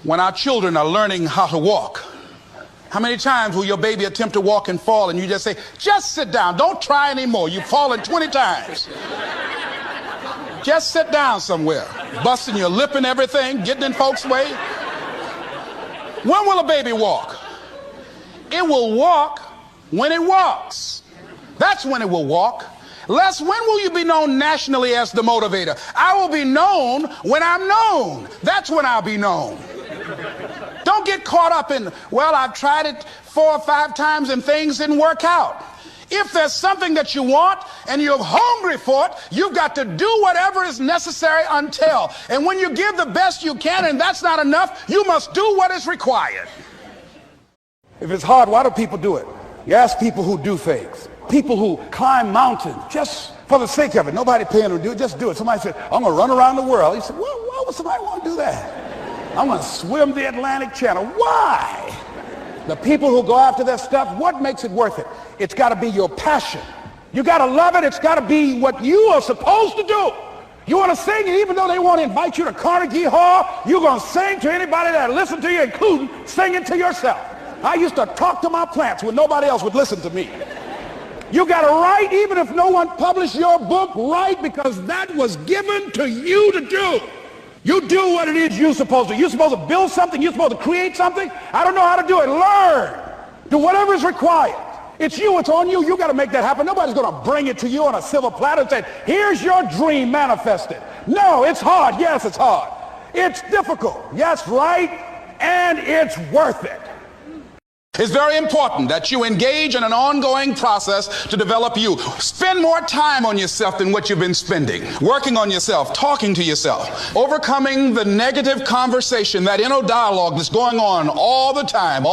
when our children are learning how to walk. How many times will your baby attempt to walk and fall and you just say, just sit down, don't try anymore, you've fallen 20 times. Just sit down somewhere, busting your lip and everything, getting in folks' way. When will a baby walk? It will walk when it walks. That's when it will walk. Les, when will you be known nationally as the motivator? I will be known when I'm known. That's when I'll be known. Don't get caught up in, well, I've tried it 4 or 5 times and things didn't work out. If there's something that you want and you're hungry for it, you've got to do whatever is necessary until. And when you give the best you can and that's not enough, you must do what is required. If it's hard, why do people do it? You ask people who do things. People who climb mountains just for the sake of it. Nobody paying them to do it, just do it. Somebody said, I'm going to run around the world. You said, well, why would somebody want to do that? I'm going to swim the Atlantic Channel. Why? The people who go after that stuff, what makes it worth it? It's got to be your passion. You got to love it. It's got to be what you are supposed to do. You want to sing, and even though they want to invite you to Carnegie Hall, you're going to sing to anybody that listens to you, including singing to yourself. I used to talk to my plants when nobody else would listen to me. You got to write, even if no one published your book, write, because that was given to you to do. You do what it is you're supposed to. You're supposed to build something. You're supposed to create something. I don't know how to do it. Learn. Do whatever is required. It's you. It's on you. You got to make that happen. Nobody's going to bring it to you on a silver platter and say, here's your dream manifested. No, it's hard. Yes, it's hard. It's difficult. Yes, right. And it's worth it. It's very important that you engage in an ongoing process to develop you. Spend more time on yourself than what you've been spending. Working on yourself, talking to yourself, overcoming the negative conversation, that inner dialogue that's going on all the time,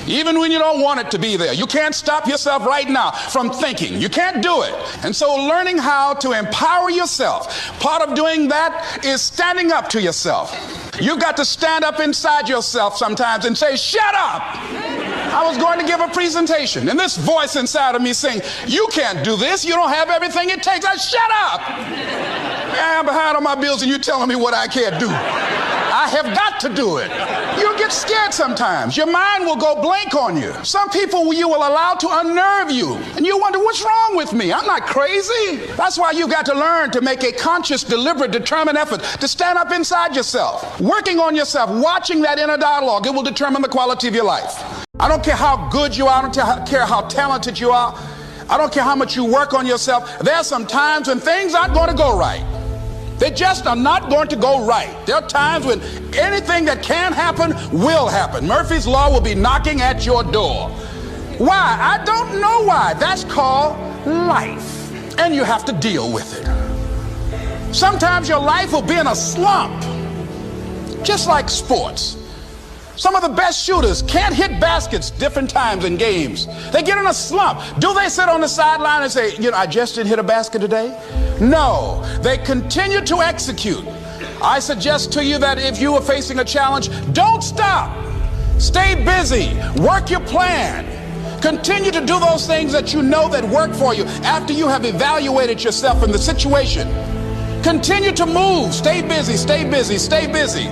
even when you don't want it to be there. You can't stop yourself right now from thinking. You can't do it. And so learning how to empower yourself, part of doing that is standing up to yourself. You've got to stand up inside yourself sometimes and say, shut up. I was going to give a presentation, and this voice inside of me saying, you can't do this. You don't have everything it takes. I shut up. I'm behind on my bills, and you're telling me what I can't do. I have got to do it. You'll get scared sometimes. Your mind will go blank on you. Some people you will allow to unnerve you, and you wonder, what's wrong with me? I'm not crazy. That's why you've got to learn to make a conscious, deliberate, determined effort to stand up inside yourself. Working on yourself, watching that inner dialogue, it will determine the quality of your life. I don't care how good you are. I don't care how talented you are. I don't care how much you work on yourself. There are some times when things aren't going to go right. They just are not going to go right. There are times when anything that can happen will happen. Murphy's Law will be knocking at your door. Why? I don't know why. That's called life. And you have to deal with it. Sometimes your life will be in a slump, just like sports. Some of the best shooters can't hit baskets different times in games. They get in a slump. Do they sit on the sideline and say, I just didn't hit a basket today? No, they continue to execute. I suggest to you that if you are facing a challenge, don't stop. Stay busy. Work your plan. Continue to do those things that you know that work for you after you have evaluated yourself in the situation. Continue to move. Stay busy, stay busy, stay busy.